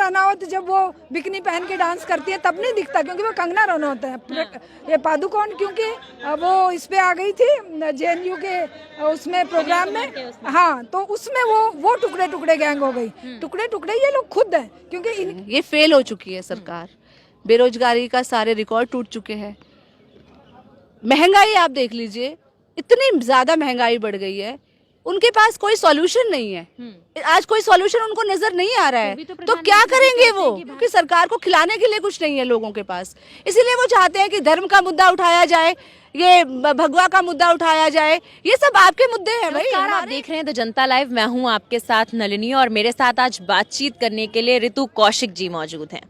रनौत जब वो बिकनी पहन के डांस करती है तब नहीं दिखता, क्योंकि वो कंगना रनौत है। ये पादुकोण क्योंकि वो इस पे आ गई थी JNU के उसमें प्रोग्राम में, हाँ, तो उसमें वो टुकड़े टुकड़े गैंग हो गई। टुकड़े टुकड़े ये लोग खुद हैं, क्योंकि ये फेल हो चुकी है सरकार, बेरोजगारी का सारे रिकॉर्ड टूट चुके हैं। महंगाई आप देख लीजिए, इतनी ज्यादा महंगाई बढ़ गई है, उनके पास कोई सॉल्यूशन नहीं है। आज कोई सॉल्यूशन उनको नजर नहीं आ रहा है, तो क्या करेंगे वो, क्योंकि सरकार को खिलाने के लिए कुछ नहीं है लोगों के पास। इसीलिए वो चाहते हैं कि धर्म का मुद्दा उठाया जाए, ये भगवा का मुद्दा उठाया जाए, ये सब आपके मुद्दे हैं भाई। आप देख रहे हैं द जनता लाइव, मैं हूं आपके साथ नलिनी, और मेरे साथ आज बातचीत करने के लिए ऋतु कौशिक जी मौजूद हैं।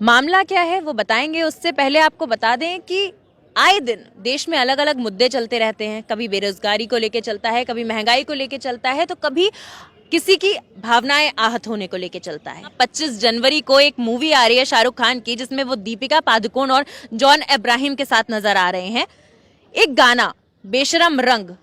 मामला क्या है वो बताएंगे, उससे पहले आपको बता दें कि आए दिन देश में अलग अलग मुद्दे चलते रहते हैं। कभी बेरोजगारी को लेके चलता है, कभी महंगाई को लेके चलता है, तो कभी किसी की भावनाएं आहत होने को लेके चलता है। 25 जनवरी को एक मूवी आ रही है शाहरुख खान की, जिसमें वो दीपिका पादुकोण और जॉन अब्राहम के साथ नजर आ रहे हैं। एक गाना बेशरम रंग,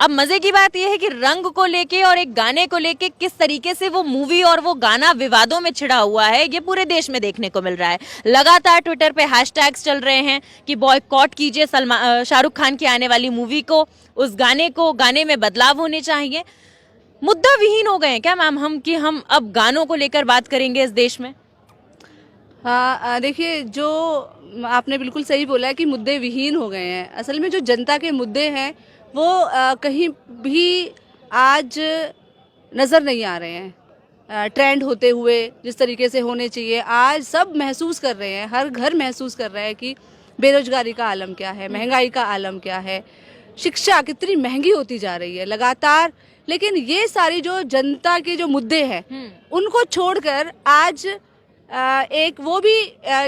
अब मजे की बात यह है कि रंग को लेके और एक गाने को लेके किस तरीके से वो मूवी और वो गाना विवादों में छिड़ा हुआ है, ये पूरे देश में देखने को मिल रहा है। लगातार ट्विटर पे हैशटैग्स चल रहे हैं कि बॉयकॉट कीजिए शाहरुख खान की आने वाली मूवी को, उस गाने को, गाने में बदलाव होने चाहिए। मुद्दा विहीन हो गए हैं क्या मैम हम, कि हम अब गानों को लेकर बात करेंगे इस देश में? हाँ, देखिए, जो आपने बिल्कुल सही बोला है कि मुद्दे विहीन हो गए हैं। असल में जो जनता के मुद्दे हैं वो कहीं भी आज नज़र नहीं आ रहे हैं ट्रेंड होते हुए जिस तरीके से होने चाहिए। आज सब महसूस कर रहे हैं, हर घर महसूस कर रहा है कि बेरोजगारी का आलम क्या है, महंगाई का आलम क्या है, शिक्षा कितनी महंगी होती जा रही है लगातार। लेकिन ये सारी जो जनता के जो मुद्दे हैं उनको छोड़कर आज एक वो भी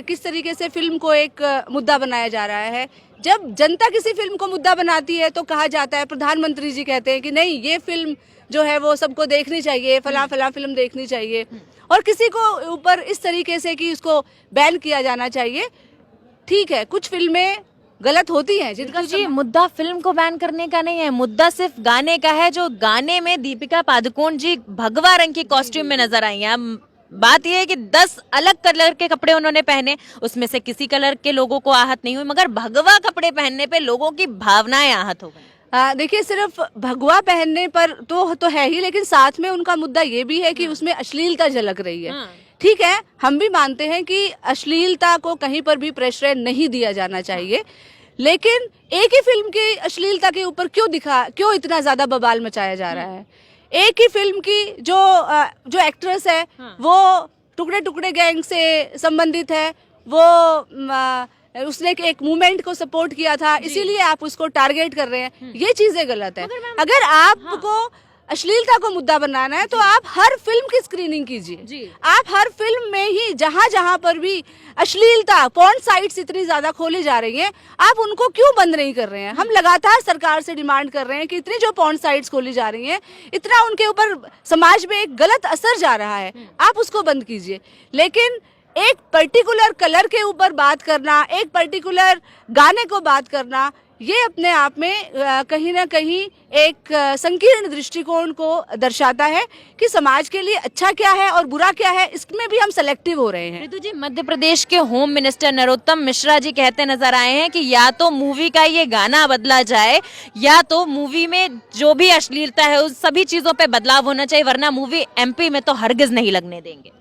किस तरीके से फिल्म को एक मुद्दा बनाया जा रहा है। जब जनता किसी फिल्म को मुद्दा बनाती है तो कहा जाता है, प्रधानमंत्री जी कहते हैं कि नहीं, ये फिल्म जो है वो सबको देखनी चाहिए, फला फला फिल्म देखनी चाहिए, और किसी को ऊपर इस तरीके से कि उसको बैन किया जाना चाहिए। ठीक है, कुछ फिल्में गलत होती हैं जिनका जी मुद्दा फिल्म को बैन करने का नहीं है, मुद्दा सिर्फ गाने का है। जो गाने में दीपिका पादुकोण जी भगवा रंग की कॉस्ट्यूम में नजर आई हैं। बात यह है कि 10 अलग कलर के कपड़े उन्होंने पहने, उसमें से किसी कलर के लोगों को आहत नहीं हुई, मगर भगवा कपड़े पहनने पे लोगों की भावनाएं आहत हो गई। देखिए, सिर्फ भगवा पहनने पर तो है ही, लेकिन साथ में उनका मुद्दा ये भी है कि उसमें अश्लीलता झलक रही है। ठीक है, हम भी मानते हैं कि अश्लीलता को कहीं पर भी प्रेशर नहीं दिया जाना चाहिए, लेकिन एक ही फिल्म की अश्लीलता के ऊपर क्यों इतना ज्यादा बवाल मचाया जा रहा है। एक ही फिल्म की जो एक्ट्रेस है वो टुकड़े टुकड़े गैंग से संबंधित है, वो उसने एक मूवमेंट को सपोर्ट किया था, इसीलिए आप उसको टारगेट कर रहे हैं। ये चीजें गलत है। अगर आपको अश्लीलता को मुद्दा बनाना है तो आप हर फिल्म की स्क्रीनिंग कीजिए। आप हर फिल्म में ही जहां पर भी अश्लीलता, पॉर्न साइट्स इतनी ज्यादा खोली जा रही हैं, आप उनको क्यों बंद नहीं कर रहे हैं? हम लगातार सरकार से डिमांड कर रहे हैं कि इतनी जो पॉर्न साइट्स खोली जा रही हैं, इतना उनके ऊपर समाज में एक गलत असर जा रहा है, आप उसको बंद कीजिए। लेकिन एक पर्टिकुलर कलर के ऊपर बात करना, एक पर्टिकुलर गाने को बात करना, ये अपने आप में कहीं ना कहीं एक संकीर्ण दृष्टिकोण को दर्शाता है कि समाज के लिए अच्छा क्या है और बुरा क्या है, इसमें भी हम सेलेक्टिव हो रहे हैं। ऋतु जी, मध्य प्रदेश के होम मिनिस्टर नरोत्तम मिश्रा जी कहते नजर आए हैं कि या तो मूवी का ये गाना बदला जाए, या तो मूवी में जो भी अश्लीलता है उस सभी चीजों पे बदलाव होना चाहिए, वरना मूवी MP में तो हरगिज नहीं लगने देंगे।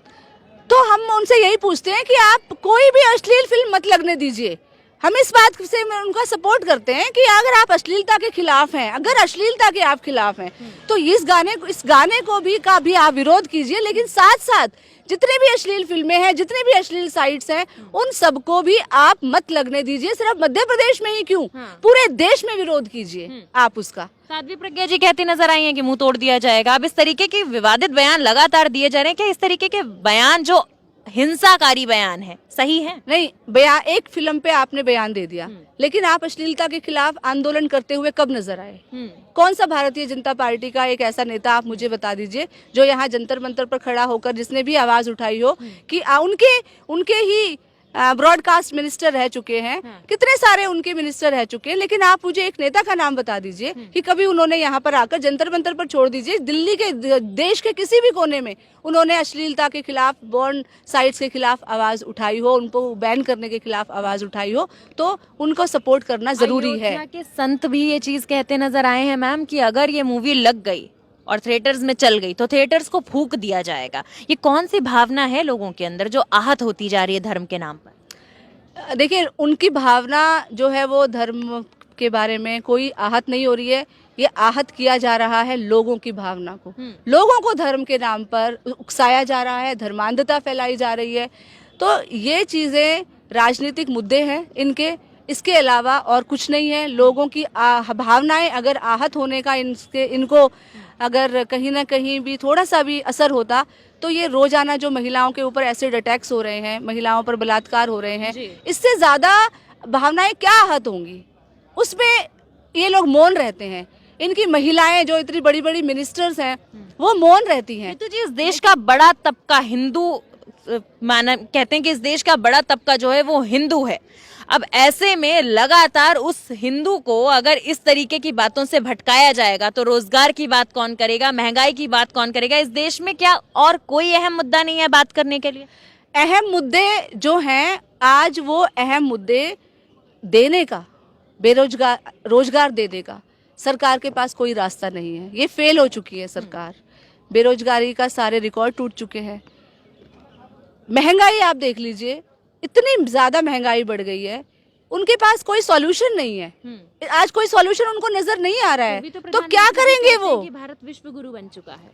तो हम उनसे यही पूछते हैं कि आप कोई भी अश्लील फिल्म मत लगने दीजिए। हम इस बात से उनका सपोर्ट करते हैं कि अगर आप अश्लीलता के खिलाफ हैं, अगर अश्लीलता के आप खिलाफ हैं, तो इस गाने को भी आप विरोध कीजिए, लेकिन साथ साथ जितने भी अश्लील फिल्में हैं, जितने भी अश्लील साइट्स हैं, उन सबको भी आप मत लगने दीजिए। सिर्फ मध्य प्रदेश में ही क्यों, पूरे देश में विरोध कीजिए आप उसका। साध्वी प्रज्ञा जी कहती नजर आई हैं कि मुंह तोड़ दिया जाएगा। अब इस तरीके के विवादित बयान लगातार दिए जा रहे हैं, क्या इस तरीके के बयान जो हिंसाकारी बयान है सही है? नहीं, बयान एक फिल्म पे आपने बयान दे दिया, लेकिन आप अश्लीलता के खिलाफ आंदोलन करते हुए कब नजर आए? कौन सा भारतीय जनता पार्टी का एक ऐसा नेता आप मुझे बता दीजिए जो यहाँ जंतर मंतर पर खड़ा होकर जिसने भी आवाज उठाई हो कि उनके ही ब्रॉडकास्ट मिनिस्टर रह चुके हैं, कितने सारे उनके मिनिस्टर रह चुके हैं, लेकिन आप मुझे एक नेता का नाम बता दीजिए कि कभी उन्होंने यहाँ पर आकर जंतर मंतर पर, छोड़ दीजिए दिल्ली के, देश के किसी भी कोने में उन्होंने अश्लीलता के खिलाफ, बॉर्न साइट्स के खिलाफ आवाज उठाई हो, उनको बैन करने के खिलाफ आवाज उठाई हो, तो उनको सपोर्ट करना जरूरी है। अयोध्या के संत भी ये चीज कहते नजर आए हैं मैम कि अगर ये मूवी लग गई और थिएटर्स में चल गई तो थिएटर्स को फूंक दिया जाएगा। ये कौन सी भावना है लोगों के अंदर जो आहत होती जा रही है धर्म के नाम पर? देखिए, उनकी भावना जो है वो धर्म के बारे में कोई आहत नहीं हो रही है, ये आहत किया जा रहा है लोगों की भावना को। लोगों को धर्म के नाम पर उकसाया जा रहा है, धर्मांधता फैलाई जा रही है। तो ये चीजें राजनीतिक मुद्दे हैं इनके, इसके अलावा और कुछ नहीं है। लोगों की भावनाएं अगर आहत होने का इनको अगर कहीं ना कहीं भी थोड़ा सा भी असर होता तो ये रोजाना जो महिलाओं के ऊपर एसिड अटैक्स हो रहे हैं, महिलाओं पर बलात्कार हो रहे हैं, इससे ज्यादा भावनाएं क्या आहत होंगी? उसमें ये लोग मौन रहते हैं। इनकी महिलाएं जो इतनी बड़ी बड़ी मिनिस्टर्स हैं वो मौन रहती हैं। तो जी, इस देश का बड़ा तबका हिंदू माना, कहते हैं कि इस देश का बड़ा तबका जो है वो हिंदू है। अब ऐसे में लगातार उस हिंदू को अगर इस तरीके की बातों से भटकाया जाएगा तो रोजगार की बात कौन करेगा, महंगाई की बात कौन करेगा? इस देश में क्या और कोई अहम मुद्दा नहीं है बात करने के लिए? अहम मुद्दे जो हैं आज, वो अहम मुद्दे देने का, बेरोजगार रोजगार दे देगा, सरकार के पास कोई रास्ता नहीं है। ये फेल हो चुकी है सरकार। बेरोजगारी का सारे रिकॉर्ड टूट चुके हैं। महंगाई आप देख लीजिए, इतनी ज्यादा महंगाई बढ़ गई है, उनके पास कोई सॉल्यूशन नहीं है। आज कोई सॉल्यूशन उनको नजर नहीं आ रहा है, तो क्या करेंगे वो? भारत विश्व गुरु बन चुका है।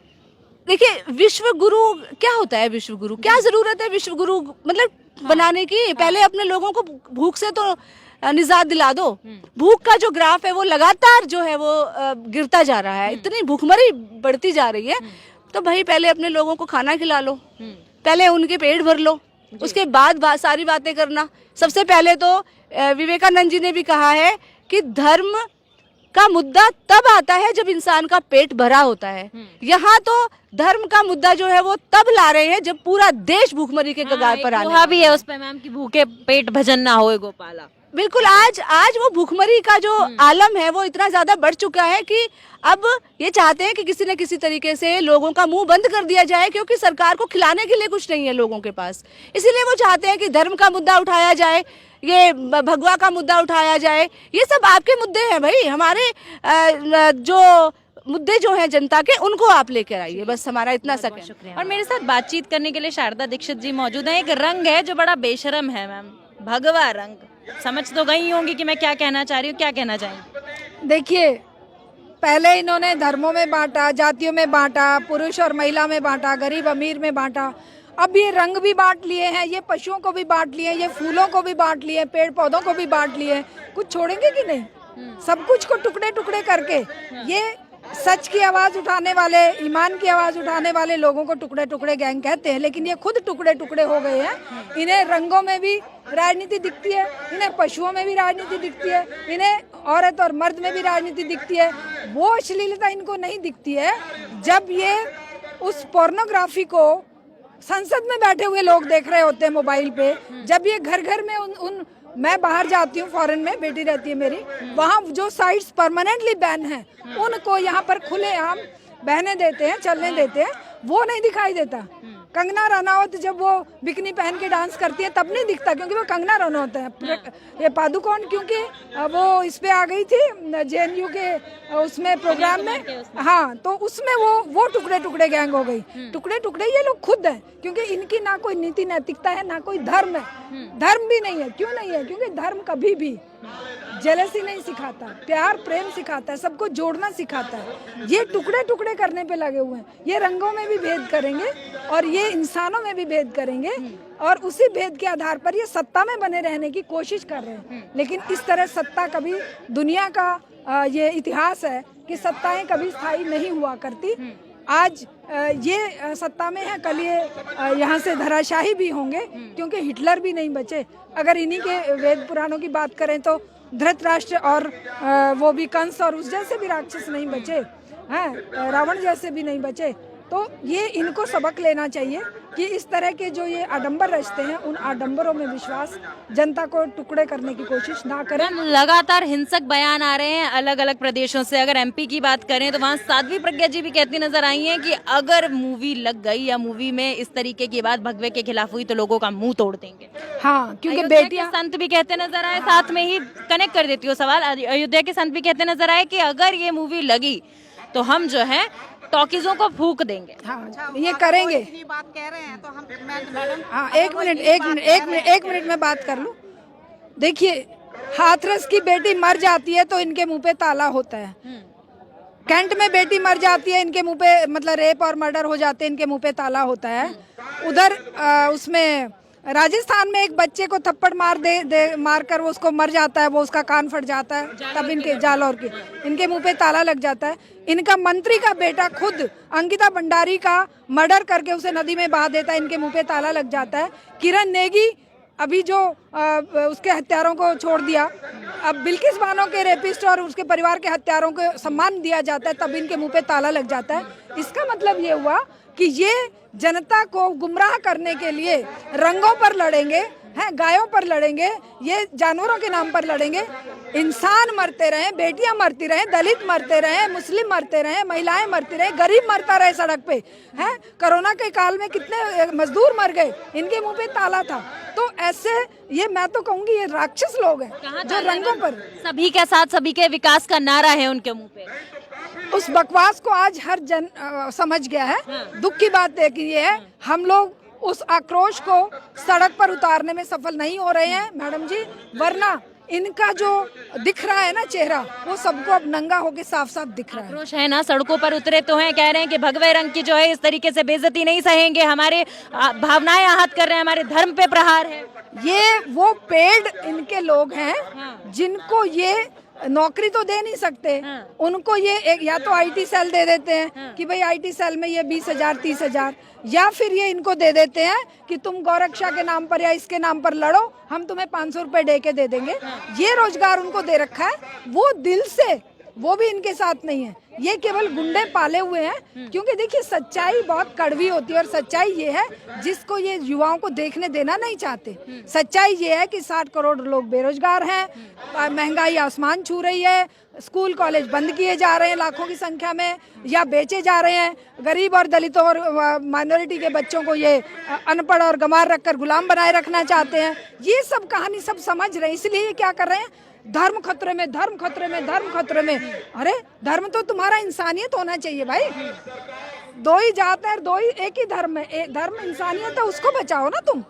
देखिए, विश्व गुरु क्या होता है? विश्व गुरु क्या जरूरत है विश्व गुरु मतलब बनाने की? पहले अपने लोगों को भूख से तो निजात दिला दो। भूख का जो ग्राफ है वो लगातार जो है वो गिरता जा रहा है, इतनी भूखमरी बढ़ती जा रही है। तो भाई पहले अपने लोगों को खाना खिला लो, पहले उनके पेट भर लो, उसके बाद सारी बातें करना। सबसे पहले तो विवेकानंद जी ने भी कहा है कि धर्म का मुद्दा तब आता है जब इंसान का पेट भरा होता है। यहाँ तो धर्म का मुद्दा जो है वो तब ला रहे हैं जब पूरा देश भूखमरी के कगार पर आने भी है उस पे मैम कि भूखे पेट भजन ना होए गोपाला। बिल्कुल, आज वो भूखमरी का जो आलम है वो इतना ज्यादा बढ़ चुका है कि अब ये चाहते हैं कि किसी न किसी तरीके से लोगों का मुंह बंद कर दिया जाए, क्योंकि सरकार को खिलाने के लिए कुछ नहीं है लोगों के पास। इसीलिए वो चाहते हैं कि धर्म का मुद्दा उठाया जाए, ये भगवा का मुद्दा उठाया जाए। ये सब आपके मुद्दे हैं भाई, हमारे जो मुद्दे जो हैं जनता के, उनको आप लेकर आइए, बस हमारा इतना सा कहना। और मेरे साथ बातचीत करने के लिए शारदा दीक्षित जी मौजूद हैं। एक रंग है जो बड़ा बेशरम है मैम, भगवा रंग। समझ तो गई होंगी कि मैं क्या कहना चाह रही हूँ, क्या कहना चाहेंगी? देखिए, पहले इन्होंने धर्मों में बांटा, जातियों में बांटा, पुरुष और महिला में बांटा, गरीब अमीर में बांटा। अब ये रंग भी बांट लिए हैं, ये पशुओं को भी बांट लिए हैं, ये फूलों को भी बांट लिए हैं, पेड़ पौधों को भी बांट लिए हैं। कुछ छोड़ेंगे कि नहीं? सब कुछ को टुकड़े टुकड़े करके ये सच की आवाज उठाने वाले, ईमान की आवाज उठाने वाले लोगों को टुकड़े टुकड़े गैंग कहते हैं, लेकिन ये खुद टुकड़े टुकड़े हो गए हैं। इन्हें रंगों में भी राजनीति दिखती है, इन्हें पशुओं में भी राजनीति दिखती है, इन्हें औरत और मर्द में भी राजनीति दिखती है। वो अश्लीलता इनको नहीं दिखती है जब ये उस पोर्नोग्राफी को संसद में बैठे हुए लोग देख रहे होते हैं मोबाइल पे। जब ये घर घर में उन मैं बाहर जाती हूँ, फॉरेन में बेटी रहती है मेरी, वहाँ जो साइट्स परमानेंटली बैन हैं उनको यहाँ पर खुलेआम बहने देते हैं, चलने देते हैं, वो नहीं दिखाई देता। कंगना रनौत जब वो बिकनी पहन के डांस करती है तब नहीं दिखता, क्योंकि वो कंगना रनौत है। ये पादुकोण क्योंकि वो इस पे आ गई थी JNU के उसमें प्रोग्राम में, हाँ, तो उसमें वो टुकड़े टुकड़े गैंग हो गई। टुकड़े टुकड़े ये लोग खुद हैं, क्योंकि इनकी ना कोई नीति नैतिकता है, ना कोई धर्म है। धर्म भी नहीं है। क्यों नहीं है? क्योंकि धर्म कभी भी जेलसी नहीं सिखाता, प्यार प्रेम सिखाता है, सबको जोड़ना सिखाता है। ये टुकड़े टुकड़े करने पे लगे हुए हैं। ये रंगों में भी भेद करेंगे और ये इंसानों में भी भेद करेंगे, और उसी भेद के आधार पर ये सत्ता में बने रहने की कोशिश कर रहे हैं। लेकिन इस तरह सत्ता कभी, दुनिया का ये इतिहास है कि सत्ताएं कभी स्थायी नहीं हुआ करती। आज ये सत्ता में है, कल ये यहाँ से धराशाही भी होंगे, क्योंकि हिटलर भी नहीं बचे। अगर इन्हीं के वेद पुराणों की बात करें तो धृतराष्ट्र और वो भी कंस और उस जैसे भी राक्षस नहीं बचे हैं, रावण जैसे भी नहीं बचे। तो ये इनको सबक लेना चाहिए कि इस तरह के जो ये आडंबर रचते हैं, उन आडंबरों में विश्वास, जनता को टुकड़े करने की कोशिश ना करें। लगातार हिंसक बयान आ रहे हैं अलग अलग प्रदेशों से। अगर एमपी की बात करें तो वहाँ साध्वी प्रज्ञा जी भी कहती नजर आई हैं कि अगर मूवी लग गई या मूवी में इस तरीके की बात भगवे के खिलाफ हुई तो लोगों का मुंह तोड़ देंगे। हाँ, क्योंकि अयोध्या बेटियां, के संत भी कहते नजर आए, साथ में ही कनेक्ट कर देती हूँ सवाल, अयोध्या के संत भी कहते नजर आए कि अगर ये मूवी लगी तो हम जो है टॉकीजों को फूक देंगे। हाँ ये करेंगे। बात कह रहे हैं तो हम मैडम, हाँ एक मिनट में बात कर लूं। देखिए, हाथरस की बेटी मर जाती है तो इनके मुंह पे ताला होता है। कैंट में बेटी मर जाती है, इनके मुंह पे, मतलब रेप और मर्डर हो जाते हैं, इनके मुंह पे ताला होता है। उधर उसमें राजस्थान में एक बच्चे को थप्पड़ मार कर वो उसको मर जाता है, वो उसका कान फट जाता है, तब इनके जालौर के इनके मुंह पे ताला लग जाता है। इनका मंत्री का बेटा खुद अंकिता भंडारी का मर्डर करके उसे नदी में बहा देता है, इनके मुंह पे ताला लग जाता है। किरण नेगी अभी जो उसके हत्यारों को छोड़ दिया, अब बिल्किस बानो के रेपिस्ट और उसके परिवार के हत्यारों को सम्मान दिया जाता है, तब इनके मुंह पे ताला लग जाता है। इसका मतलब ये हुआ कि ये जनता को गुमराह करने के लिए रंगों पर लड़ेंगे, हैं, गायों पर लड़ेंगे, ये जानवरों के नाम पर लड़ेंगे। इंसान मरते रहे, बेटियां मरती रहे, दलित मरते रहे, मुस्लिम मरते रहे, महिलाएं मरती रहे, गरीब मरता रहे सड़क पे, हैं। कोरोना के काल में कितने मजदूर मर गए, इनके मुंह पे ताला था। तो ऐसे ये मैं तो कहूंगी ये राक्षस लोग हैं जो रंगों पर, सभी के साथ सभी के विकास का नारा है उनके मुंह पे। उस बकवास को आज हर जन समझ गया है। दुख की बात है कि ये है, हम लोग उस आक्रोश को सड़क पर उतारने में सफल नहीं हो रहे हैं मैडम जी, वरना इनका जो दिख रहा है ना चेहरा, वो सबको अब नंगा होके साफ साफ दिख रहा है। आक्रोश है ना, सड़कों पर उतरे तो हैं, कह रहे हैं कि भगवे रंग की जो है इस तरीके से बेइज्जती नहीं सहेंगे, हमारे भावनाएं आहत कर रहे हैं, हमारे धर्म पे प्रहार है। ये वो पेड इनके लोग हैं जिनको ये नौकरी तो दे नहीं सकते, उनको ये एक या तो आईटी सेल दे देते हैं कि भाई आईटी सेल में ये 20,000 30,000, या फिर ये इनको दे देते हैं कि तुम गौरक्षा के नाम पर या इसके नाम पर लड़ो, हम तुम्हें 500 रुपए दे के दे देंगे। ये रोजगार उनको दे रखा है, वो दिल से वो भी इनके साथ नहीं है, ये केवल गुंडे पाले हुए हैं। क्योंकि देखिए सच्चाई बहुत कड़वी होती है, और सच्चाई ये है जिसको ये युवाओं को देखने देना नहीं चाहते। सच्चाई ये है कि 60 करोड़ लोग बेरोजगार हैं, महंगाई आसमान छू रही है, स्कूल कॉलेज बंद किए जा रहे हैं लाखों की संख्या में या बेचे जा रहे हैं, गरीब और दलितों और माइनॉरिटी के बच्चों को ये अनपढ़ और गंवार रखकर गुलाम बनाए रखना चाहते हैं। ये सब कहानी सब समझ रहे हैं, इसलिए ये क्या कर रहे हैं, धर्म खतरे में, धर्म खतरे में, धर्म खतरे में। अरे धर्म तो तुम्हारा इंसानियत होना चाहिए भाई, दो ही जात है, दो ही एक ही धर्म है, धर्म इंसानियत है, उसको बचाओ ना तुम।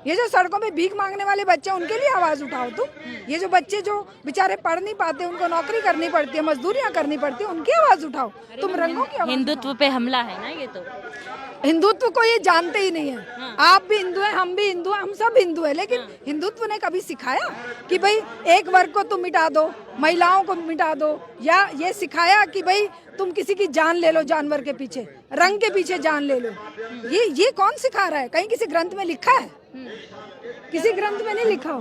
ये जो सड़कों में भीख मांगने वाले बच्चे, उनके लिए आवाज उठाओ तुम। ये जो बच्चे जो बेचारे पढ़ नहीं पाते, उनको नौकरी करनी पड़ती है, मजदूरियां करनी पड़ती है, उनकी आवाज उठाओ तुम। रंगों की हिंदुत्व पे हमला है ना ये तो। हिंदुत्व को ये जानते ही नहीं है। आप भी हिंदू हैं, हम भी हिंदू हैं, हम सब हिंदू हैं, लेकिन हिंदुत्व ने कभी सिखाया कि भाई एक वर्ग को तुम मिटा दो, महिलाओं को मिटा दो, या ये सिखाया कि भाई तुम किसी की जान ले लो, जानवर के पीछे, रंग के पीछे जान ले लो। ये कौन सिखा रहा है? कहीं किसी ग्रंथ में लिखा है? किसी ग्रंथ में नहीं लिखा हो।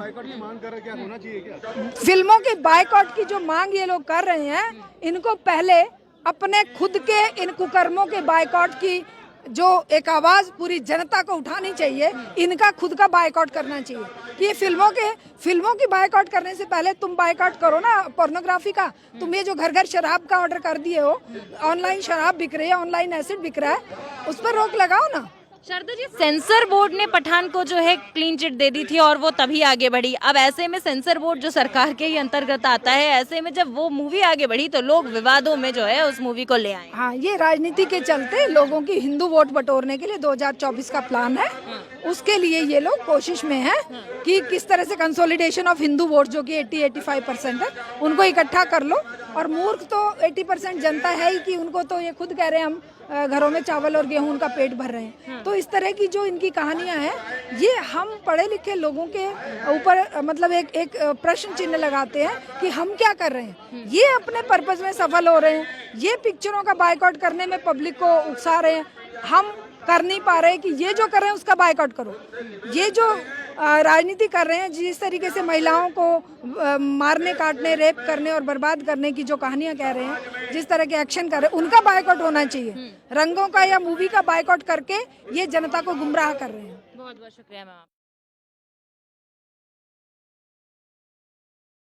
फिल्मों के बायकॉट की जो मांग ये लोग कर रहे हैं, इनको पहले अपने खुद के इन कुकर्मों के बायकॉट की जो एक आवाज पूरी जनता को उठानी चाहिए, इनका खुद का बायकॉट करना चाहिए। कि ये फिल्मों की बायकॉट करने से पहले तुम बायकॉट करो ना पोर्नोग्राफी का। तुम ये जो घर घर शराब का ऑर्डर कर दिए हो, ऑनलाइन शराब बिक रही है, ऑनलाइन एसिड बिक रहा है, उस पर रोक लगाओ ना। शारदा जी, सेंसर बोर्ड ने पठान को जो है क्लीन चिट दे दी थी और वो तभी आगे बढ़ी। अब ऐसे में सेंसर बोर्ड जो सरकार के ही अंतर्गत आता है, ऐसे में जब वो मूवी आगे बढ़ी तो लोग विवादों में जो है उस मूवी को ले आए। हाँ, ये राजनीति के चलते लोगों की हिंदू वोट बटोरने के लिए 2024 का प्लान है। उसके लिए ये लोग कोशिश में है कि किस तरह से कंसोलिडेशन ऑफ हिंदू वोट, जो कि 80-85% है, उनको इकट्ठा कर लो। और मूर्ख तो 80% जनता है ही कि उनको तो ये खुद कह रहे हैं हम घरों में चावल और गेहूं उनका पेट भर रहे हैं। तो इस तरह की जो इनकी कहानियां हैं, ये हम पढ़े लिखे लोगों के ऊपर मतलब एक प्रश्न चिन्ह लगाते हैं कि हम क्या कर रहे हैं। ये अपने पर्पस में सफल हो रहे हैं, ये पिक्चरों का बायकॉट करने में पब्लिक को उकसा रहे हैं, हम कर नहीं पा रहे कि ये जो कर रहे हैं उसका बायकॉट करो। ये जो राजनीति कर रहे हैं, जिस तरीके से महिलाओं को मारने, काटने, रेप करने और बर्बाद करने की जो कहानियां कह रहे हैं, जिस तरह के एक्शन कर रहे हैं, उनका बायकॉट होना चाहिए। रंगों का या मूवी का बायकॉट करके ये जनता को गुमराह कर रहे हैं। बहुत बहुत शुक्रिया मैम।